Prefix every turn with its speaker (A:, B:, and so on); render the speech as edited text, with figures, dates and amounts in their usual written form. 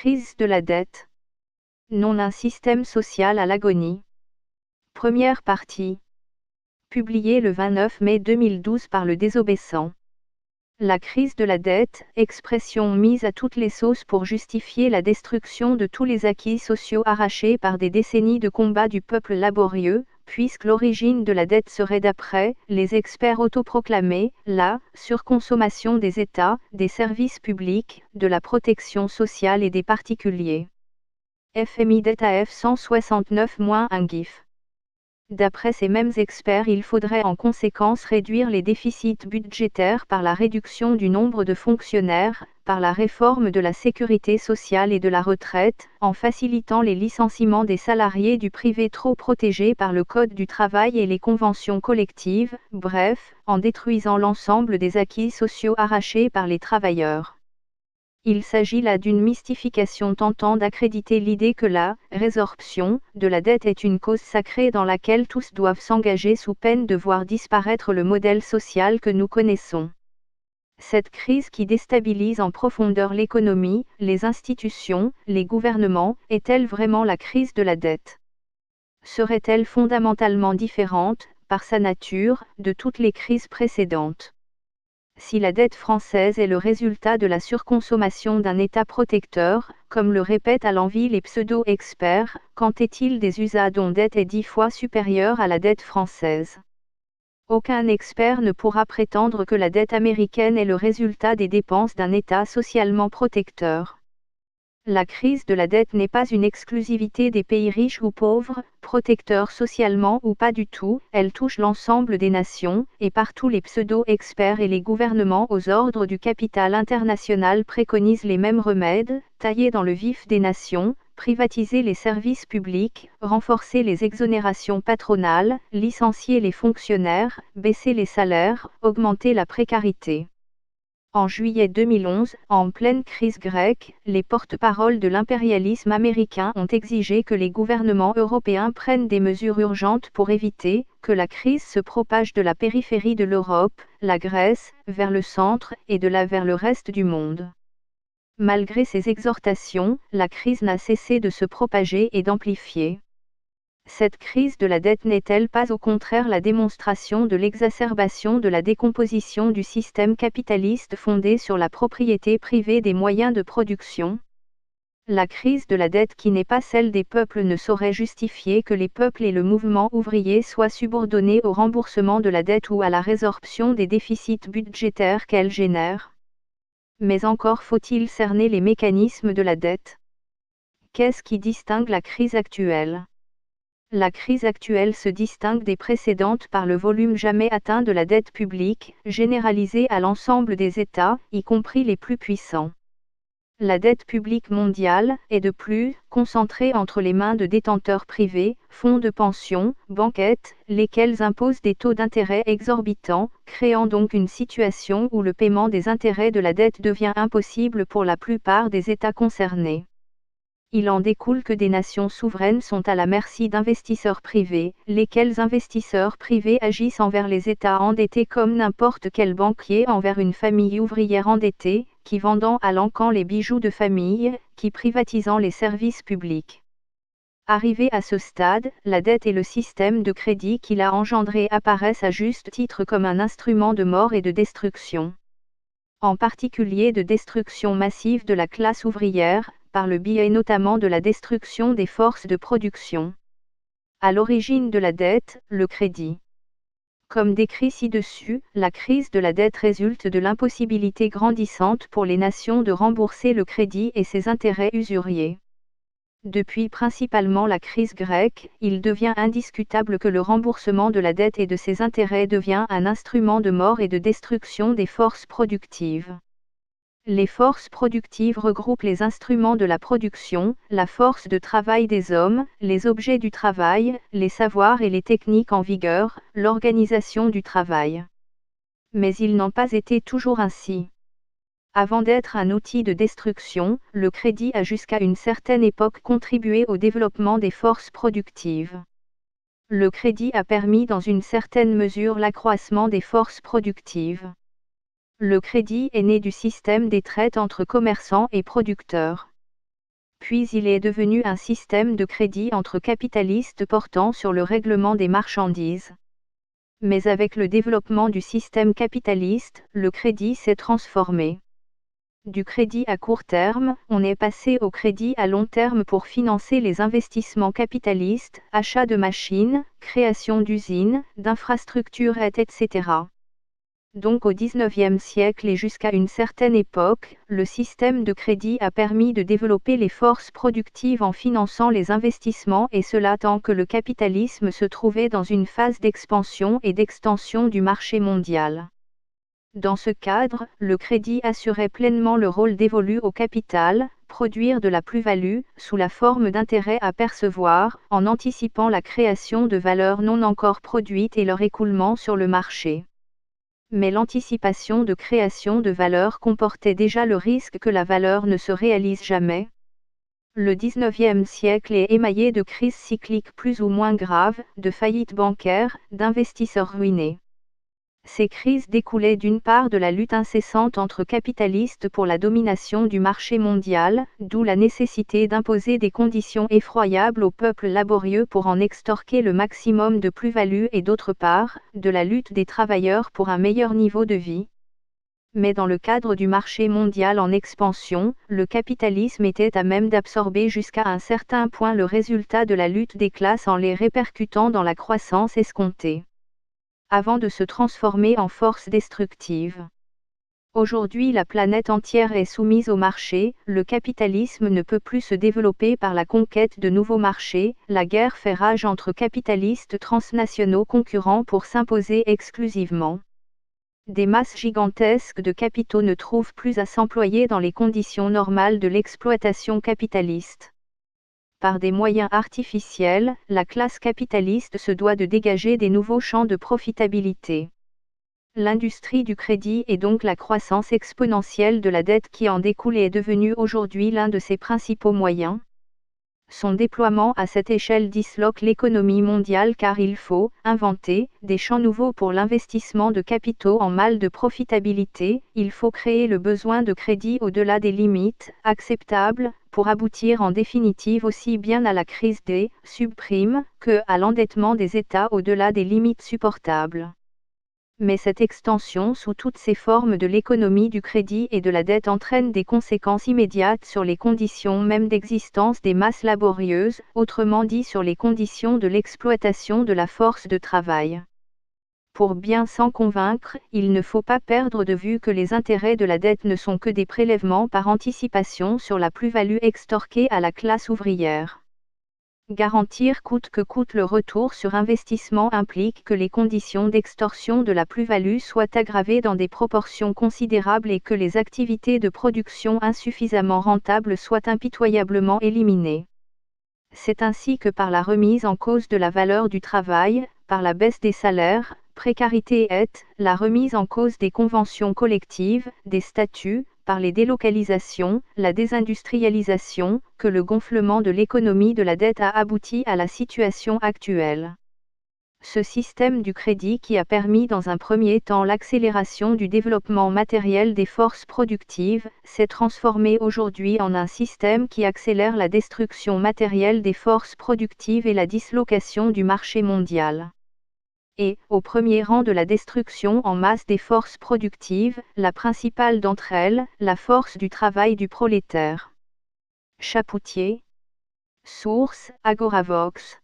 A: crise de la dette. Non, un système social à l'agonie. Première partie. Publié le 29 mai 2012 par le Désobéissant. La crise de la dette, expression mise à toutes les sauces pour justifier la destruction de tous les acquis sociaux arrachés par des décennies de combat du peuple laborieux, puisque l'origine de la dette serait, d'après les experts autoproclamés, la surconsommation des États, des services publics, de la protection sociale et des particuliers. FMI dette AF 169-1 GIF. D'après ces mêmes experts, il faudrait en conséquence réduire les déficits budgétaires par la réduction du nombre de fonctionnaires, par la réforme de la sécurité sociale et de la retraite, en facilitant les licenciements des salariés du privé trop protégés par le Code du travail et les conventions collectives, bref, en détruisant l'ensemble des acquis sociaux arrachés par les travailleurs. Il s'agit là d'une mystification tentant d'accréditer l'idée que la résorption de la dette est une cause sacrée dans laquelle tous doivent s'engager sous peine de voir disparaître le modèle social que nous connaissons. Cette crise qui déstabilise en profondeur l'économie, les institutions, les gouvernements, est-elle vraiment la crise de la dette? Serait-elle fondamentalement différente, par sa nature, de toutes les crises précédentes? Si la dette française est le résultat de la surconsommation d'un État protecteur, comme le répètent à l'envi les pseudo-experts, qu'en est-il des USA dont dette est 10 fois supérieure à la dette française? Aucun expert ne pourra prétendre que la dette américaine est le résultat des dépenses d'un État socialement protecteur. La crise de la dette n'est pas une exclusivité des pays riches ou pauvres, protecteurs socialement ou pas du tout, elle touche l'ensemble des nations, et partout les pseudo-experts et les gouvernements aux ordres du capital international préconisent les mêmes remèdes, tailler dans le vif des nations, privatiser les services publics, renforcer les exonérations patronales, licencier les fonctionnaires, baisser les salaires, augmenter la précarité. En juillet 2011, en pleine crise grecque, les porte-paroles de l'impérialisme américain ont exigé que les gouvernements européens prennent des mesures urgentes pour éviter que la crise se propage de la périphérie de l'Europe, la Grèce, vers le centre, et de là vers le reste du monde. Malgré ces exhortations, la crise n'a cessé de se propager et d'amplifier. Cette crise de la dette n'est-elle pas au contraire la démonstration de l'exacerbation de la décomposition du système capitaliste fondé sur la propriété privée des moyens de production? La crise de la dette qui n'est pas celle des peuples ne saurait justifier que les peuples et le mouvement ouvrier soient subordonnés au remboursement de la dette ou à la résorption des déficits budgétaires qu'elle génère. Mais encore faut-il cerner les mécanismes de la dette. Qu'est-ce qui distingue la crise actuelle? La crise actuelle se distingue des précédentes par le volume jamais atteint de la dette publique, généralisée à l'ensemble des États, y compris les plus puissants. La dette publique mondiale est de plus concentrée entre les mains de détenteurs privés, fonds de pension, banquettes, lesquels imposent des taux d'intérêt exorbitants, créant donc une situation où le paiement des intérêts de la dette devient impossible pour la plupart des États concernés. Il en découle que des nations souveraines sont à la merci d'investisseurs privés, lesquels investisseurs privés agissent envers les États endettés comme n'importe quel banquier envers une famille ouvrière endettée, qui vendant à l'encan les bijoux de famille, qui privatisant les services publics. Arrivé à ce stade, la dette et le système de crédit qui l'a engendré apparaissent à juste titre comme un instrument de mort et de destruction. En particulier de destruction massive de la classe ouvrière, par le biais notamment de la destruction des forces de production. À l'origine de la dette, le crédit. Comme décrit ci-dessus, la crise de la dette résulte de l'impossibilité grandissante pour les nations de rembourser le crédit et ses intérêts usuriers. Depuis principalement la crise grecque, il devient indiscutable que le remboursement de la dette et de ses intérêts devient un instrument de mort et de destruction des forces productives. Les forces productives regroupent les instruments de la production, la force de travail des hommes, les objets du travail, les savoirs et les techniques en vigueur, l'organisation du travail. Mais il n'en pas été toujours ainsi. Avant d'être un outil de destruction, le crédit a jusqu'à une certaine époque contribué au développement des forces productives. Le crédit a permis dans une certaine mesure l'accroissement des forces productives. Le crédit est né du système des traites entre commerçants et producteurs. puis il est devenu un système de crédit entre capitalistes portant sur le règlement des marchandises. Mais avec le développement du système capitaliste, le crédit s'est transformé. Du crédit à court terme, on est passé au crédit à long terme pour financer les investissements capitalistes, achat de machines, création d'usines, d'infrastructures etc. Donc au XIXe siècle et jusqu'à une certaine époque, le système de crédit a permis de développer les forces productives en finançant les investissements et cela tant que le capitalisme se trouvait dans une phase d'expansion et d'extension du marché mondial. Dans ce cadre, le crédit assurait pleinement le rôle dévolu au capital, produire de la plus-value, sous la forme d'intérêts à percevoir, en anticipant la création de valeurs non encore produites et leur écoulement sur le marché. Mais l'anticipation de création de valeur comportait déjà le risque que la valeur ne se réalise jamais. Le XIXe siècle est émaillé de crises cycliques plus ou moins graves, de faillites bancaires, d'investisseurs ruinés. Ces crises découlaient d'une part de la lutte incessante entre capitalistes pour la domination du marché mondial, d'où la nécessité d'imposer des conditions effroyables au peuple laborieux pour en extorquer le maximum de plus-value et d'autre part, de la lutte des travailleurs pour un meilleur niveau de vie. Mais dans le cadre du marché mondial en expansion, le capitalisme était à même d'absorber jusqu'à un certain point le résultat de la lutte des classes en les répercutant dans la croissance escomptée, avant de se transformer en force destructive. Aujourd'hui la planète entière est soumise au marché, le capitalisme ne peut plus se développer par la conquête de nouveaux marchés, la guerre fait rage entre capitalistes transnationaux concurrents pour s'imposer exclusivement. Des masses gigantesques de capitaux ne trouvent plus à s'employer dans les conditions normales de l'exploitation capitaliste. Par des moyens artificiels, la classe capitaliste se doit de dégager des nouveaux champs de profitabilité. L'industrie du crédit et donc la croissance exponentielle de la dette qui en découle est devenue aujourd'hui l'un de ses principaux moyens. Son déploiement à cette échelle disloque l'économie mondiale car il faut inventer des champs nouveaux pour l'investissement de capitaux en mal de profitabilité, il faut créer le besoin de crédit au-delà des limites acceptables, pour aboutir en définitive aussi bien à la crise des subprimes que à l'endettement des États au-delà des limites supportables. Mais cette extension sous toutes ses formes de l'économie du crédit et de la dette entraîne des conséquences immédiates sur les conditions même d'existence des masses laborieuses, autrement dit sur les conditions de l'exploitation de la force de travail. Pour bien s'en convaincre, il ne faut pas perdre de vue que les intérêts de la dette ne sont que des prélèvements par anticipation sur la plus-value extorquée à la classe ouvrière. Garantir coûte que coûte le retour sur investissement implique que les conditions d'extorsion de la plus-value soient aggravées dans des proportions considérables et que les activités de production insuffisamment rentables soient impitoyablement éliminées. C'est ainsi que par la remise en cause de la valeur du travail, par la baisse des salaires, précarité et la remise en cause des conventions collectives, des statuts, par les délocalisations, la désindustrialisation, que le gonflement de l'économie de la dette a abouti à la situation actuelle. Ce système du crédit qui a permis dans un premier temps l'accélération du développement matériel des forces productives, s'est transformé aujourd'hui en un système qui accélère la destruction matérielle des forces productives et la dislocation du marché mondial. Et, au premier rang de la destruction en masse des forces productives, la principale d'entre elles, la force du travail du prolétaire. Chapoutier. Source, Agoravox.